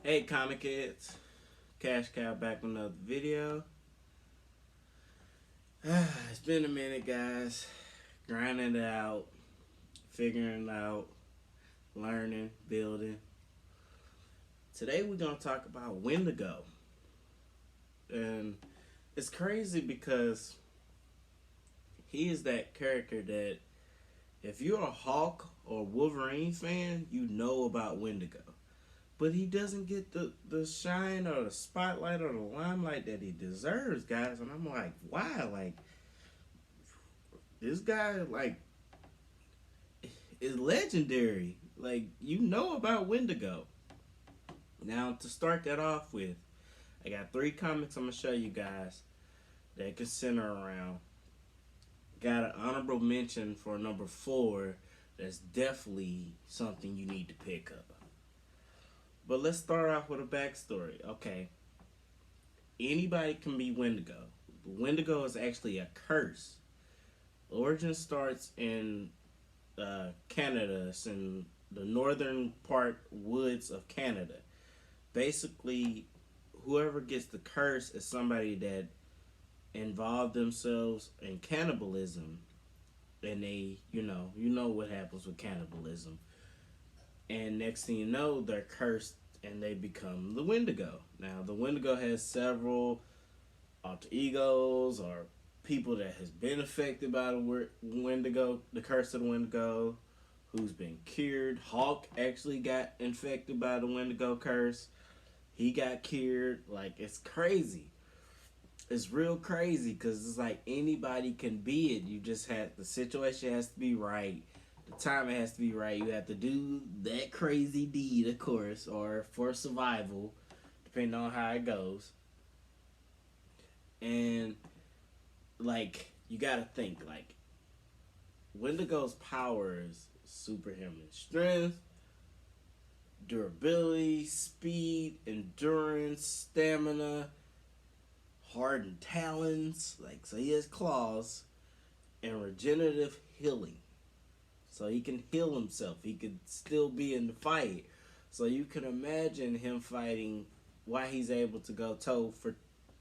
Hey, comic kids, Cash Cow back with another video. It's been a minute, guys. Grinding it out, figuring it out, learning, building. Today we're gonna talk about Wendigo, and it's crazy because he is that character that if you're a Hulk or Wolverine fan, you know about Wendigo. But he doesn't get the shine or the spotlight or the limelight that he deserves, guys. And I'm like, why? Like, this guy, like, is legendary. Like, you know about Wendigo. Now, to start that off with, I got three comics I'm going to show you guys that can center around. Got an honorable mention for number four that's definitely something you need to pick up. But let's start off with a backstory. Okay, anybody can be Wendigo. Wendigo is actually a curse. Origin starts in Canada. It's in the northern part woods of Canada. Basically, whoever gets the curse is somebody that involved themselves in cannibalism, and they, you know what happens with cannibalism. And next thing you know, they're cursed and they become the Wendigo. Now, the Wendigo has several alter egos or people that has been affected by the Wendigo, the curse of the Wendigo, who's been cured. Hulk actually got infected by the Wendigo curse. He got cured. Like, it's crazy. It's real crazy because it's like anybody can be it. You just have the situation has to be right. The timing has to be right. You have to do that crazy deed, of course, or for survival, depending on how it goes. And like you gotta think like Wendigo's powers: superhuman strength, durability, speed, endurance, stamina, hardened talons. Like, so he has claws and regenerative healing. So he can heal himself. He could still be in the fight. So you can imagine him fighting why he's able to go toe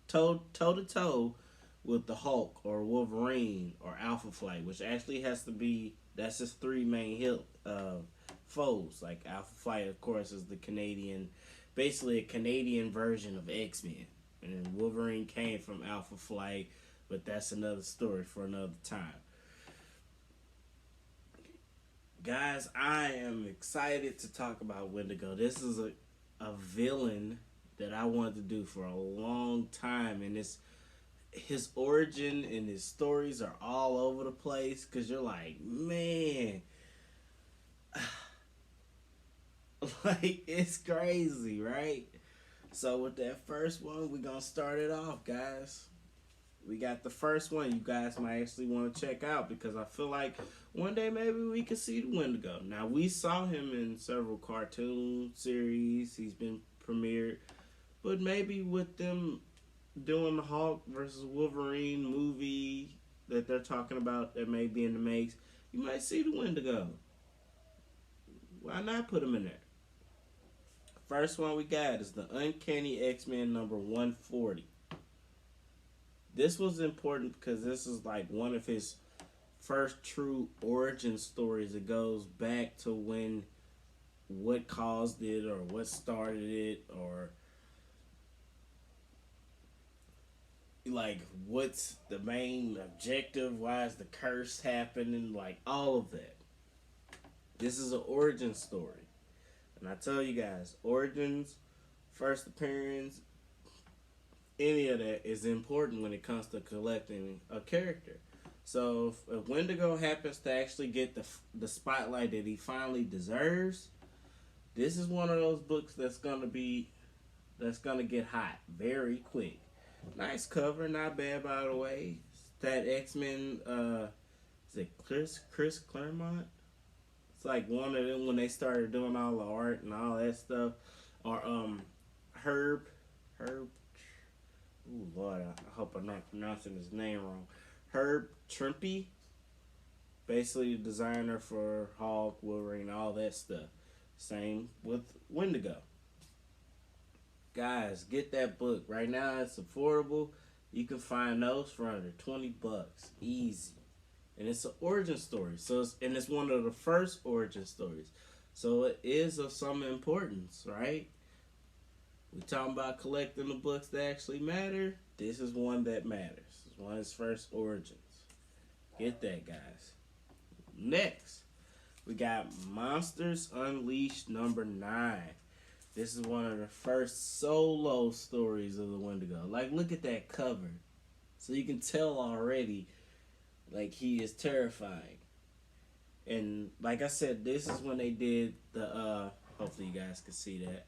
to toe with the Hulk or Wolverine or Alpha Flight, which actually has to be that's his three main foes. Like Alpha Flight, of course, is the Canadian, basically a Canadian version of X Men, and then Wolverine came from Alpha Flight, but that's another story for another time. Guys, I am excited to talk about Wendigo. This is a villain that I wanted to do for a long time, and it's his origin and his stories are all over the place because you're like, man, like it's crazy, right? So with that first one, we're gonna start it off, guys. We got the first one you guys might actually want to check out because I feel like one day maybe we could see the Wendigo. Now, we saw him in several cartoon series, he's been premiered, but maybe with them doing the Hulk versus Wolverine movie that they're talking about that may be in the makes, you might see the Wendigo. Why not put him in there? First one we got is the Uncanny X-Men number 140. This was important because this is like one of his first true origin stories. It goes back to when, what caused it or what started it, or like what's the main objective, why is the curse happening, like all of that. This is an origin story. And I tell you guys, origins, first appearance, any of that is important when it comes to collecting a character. So if Wendigo happens to actually get the spotlight that he finally deserves, this is one of those books that's gonna get hot very quick. Nice cover, not bad by the way. That X Men, is it Chris Claremont? It's like one of them when they started doing all the art and all that stuff, or Herb Herb. Ooh Lord, I hope I'm not pronouncing his name wrong. Herb Trimpe, basically the designer for Hulk, Wolverine, all that stuff. Same with Wendigo. Guys, get that book. Right now it's affordable. You can find those for under $20. Easy. And it's an origin story. It's one of the first origin stories. So it is of some importance, right? We talking about collecting the books that actually matter. This is one that matters. It's one of his first origins. Get that, guys. Next, we got Monsters Unleashed #9. This is one of the first solo stories of the Wendigo. Like, look at that cover. So you can tell already, like, he is terrifying. And like I said, this is when they did the, hopefully you guys can see that.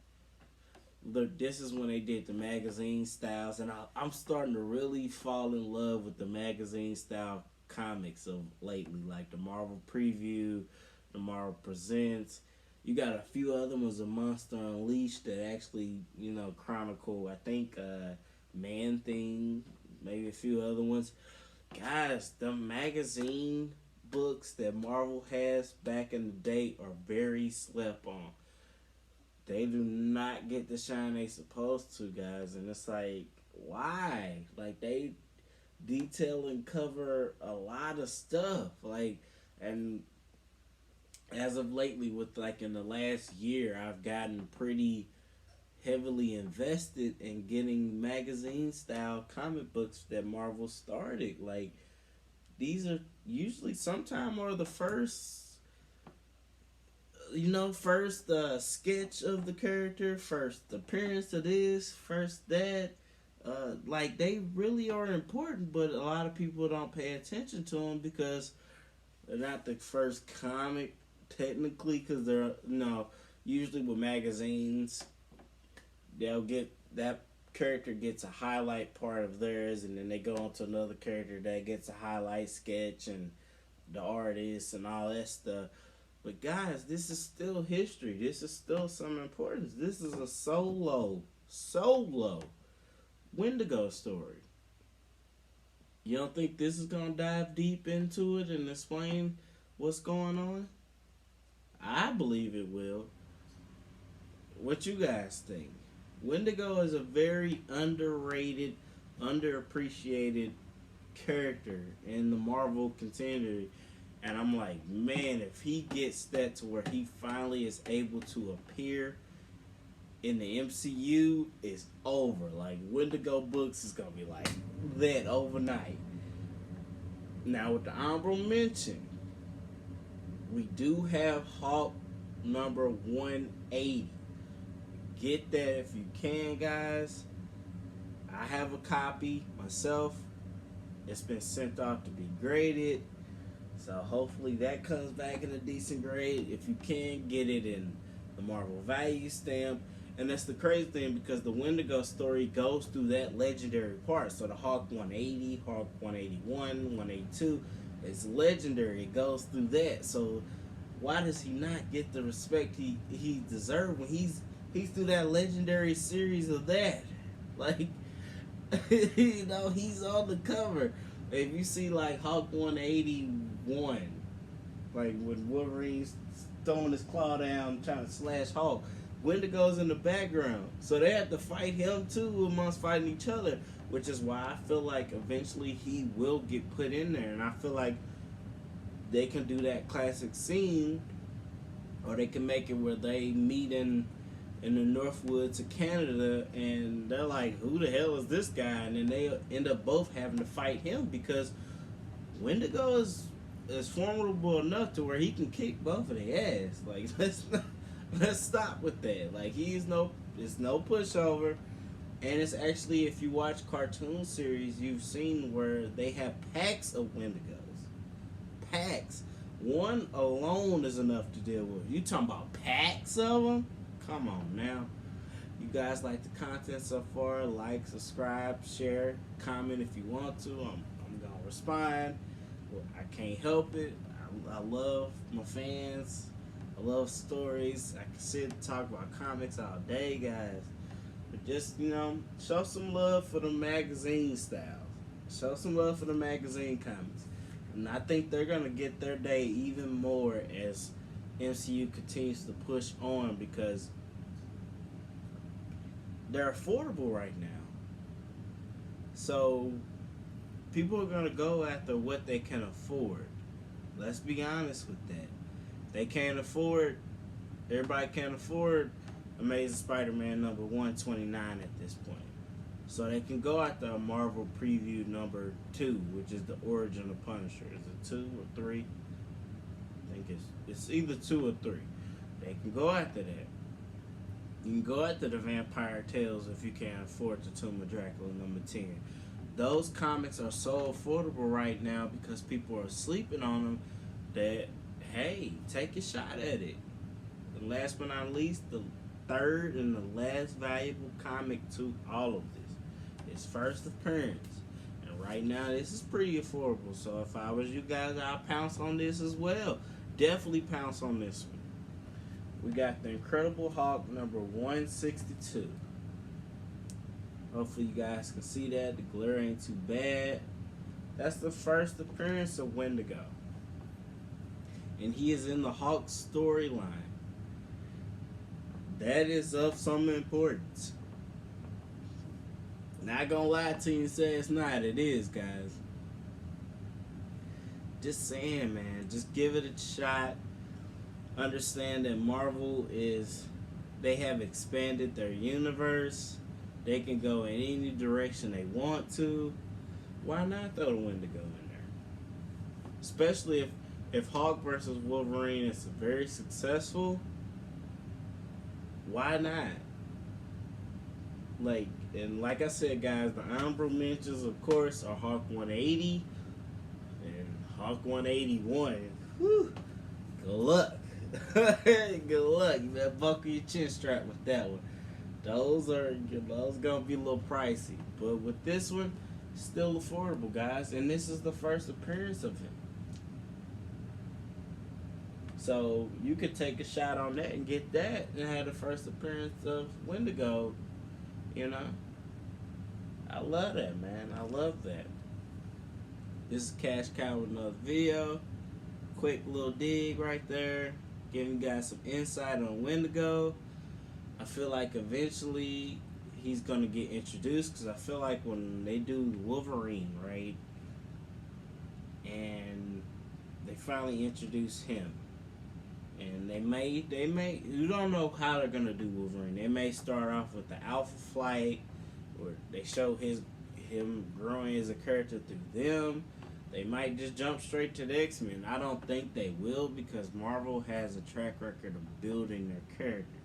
Look, this is when they did the magazine styles. And I'm starting to really fall in love with the magazine style comics of lately. Like the Marvel Preview, the Marvel Presents. You got a few other ones of Monster Unleashed that actually, chronicle, I think, Man Thing, maybe a few other ones. Guys, the magazine books that Marvel has back in the day are very slept on. They do not get the shine they supposed to, guys. And it's like, why? Like, they detail and cover a lot of stuff. Like, and as of lately, with like in the last year, I've gotten pretty heavily invested in getting magazine style comic books that Marvel started. Like, these are usually sometime are the first sketch of the character, first appearance of this, first that. Like, they really are important, but a lot of people don't pay attention to them because they're not the first comic technically, because they're usually with magazines they'll get that character gets a highlight part of theirs, and then they go on to another character that gets a highlight sketch and the artist and all that stuff. But guys, this is still history. This is still some importance. This is a solo Wendigo story. You don't think this is gonna dive deep into it and explain what's going on? I believe it will. What you guys think? Wendigo is a very underrated, underappreciated character in the Marvel continuity. And I'm like, man, if he gets that to where he finally is able to appear in the MCU, it's over. Like, Wendigo books is going to be like that overnight. Now, with the honorable mention, we do have Hulk number 180. Get that if you can, guys. I have a copy myself. It's been sent off to be graded. So hopefully that comes back in a decent grade. If you can, get it in the Marvel Value stamp. And that's the crazy thing, because the Wendigo story goes through that legendary part. So the Hulk 180, Hulk 181, 182, it's legendary. It goes through that. So why does he not get the respect he deserves when he's through that legendary series of that? Like, he's on the cover. If you see like Hulk 181, like when Wolverine's throwing his claw down trying to slash Hulk, Wendigo's in the background. So they have to fight him too amongst fighting each other, which is why I feel like eventually he will get put in there. And I feel like they can do that classic scene, or they can make it where they meet in the Northwoods of Canada, and they're like, who the hell is this guy? And then they end up both having to fight him, because Wendigo is formidable enough to where he can kick both of their ass. Like, let's stop with that. Like, it's no pushover. And it's actually, if you watch cartoon series, you've seen where they have packs of Wendigos. Packs. One alone is enough to deal with. You talking about packs of them? Come on now. You guys like the content so far? Like, subscribe, share, comment if you want to. I'm gonna respond. Well, I can't help it. I love my fans. I love stories. I can sit and talk about comics all day, guys. But just, show some love for the magazine style. Show some love for the magazine comics. And I think they're gonna get their day even more as MCU continues to push on, because they're affordable right now. So people are gonna go after what they can afford. Let's be honest with that. They can't afford. Everybody can't afford Amazing Spider-Man number 129 at this point. So they can go after a Marvel preview number 2, which is the Origin of Punisher. Is it 2 or 3? I think it's either 2 or 3. They can go after that. You can go after the Vampire Tales if you can't afford the Tomb of Dracula number 10. Those comics are so affordable right now because people are sleeping on them that, hey, take a shot at it. And last but not least, the third and the last valuable comic to all of this is First Appearance. And right now, this is pretty affordable. So if I was you guys, I'll pounce on this as well. Definitely pounce on this one. We got the Incredible Hulk number 162. Hopefully you guys can see that. The glare ain't too bad. That's the first appearance of Wendigo. And he is in the Hulk storyline. That is of some importance. Not gonna lie to you and say it's not. It is, guys. Just saying, man. Just give it a shot. Understand that Marvel they have expanded their universe. They can go in any direction they want to. Why not throw the Wendigo in there? Especially if Hulk versus Wolverine is very successful. Why not? Like I said, guys, the honorable mentions, of course, are Hulk 180 and Hulk 181. Whew. Good luck. Good luck. You better buckle your chin strap with that one. Those gonna be a little pricey, but with this one, still affordable, guys. And this is the first appearance of him, so you could take a shot on that and get that, and have the first appearance of Wendigo. You know, I love that, man. I love that. This is Cash Cow with another video. Quick little dig right there, giving you guys some insight on Wendigo. I feel like eventually he's going to get introduced, because I feel like when they do Wolverine, right, and they finally introduce him, and they may, you don't know how they're going to do Wolverine. They may start off with the Alpha Flight, or they show him growing as a character through them. They might just jump straight to the X-Men. I don't think they will, because Marvel has a track record of building their characters.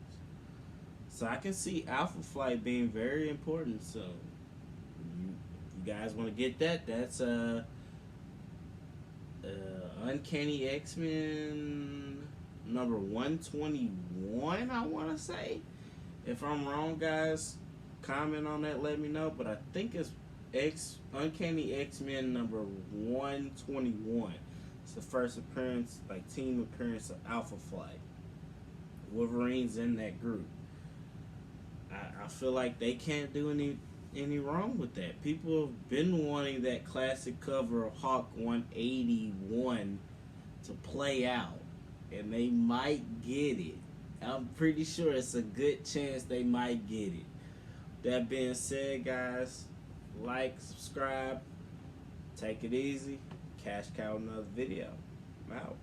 So I can see Alpha Flight being very important. So you guys want to get that? That's Uncanny X-Men number 121, I want to say. If I'm wrong, guys, comment on that, let me know. But I think it's Uncanny X-Men number 121. It's the first appearance, team appearance of Alpha Flight. Wolverine's in that group. I feel like they can't do any wrong with that. People have been wanting that classic cover of Hawk 181 to play out, and they might get it. I'm pretty sure it's a good chance they might get it. That being said, guys, like, subscribe, take it easy. Cash Cow another video. I'm out.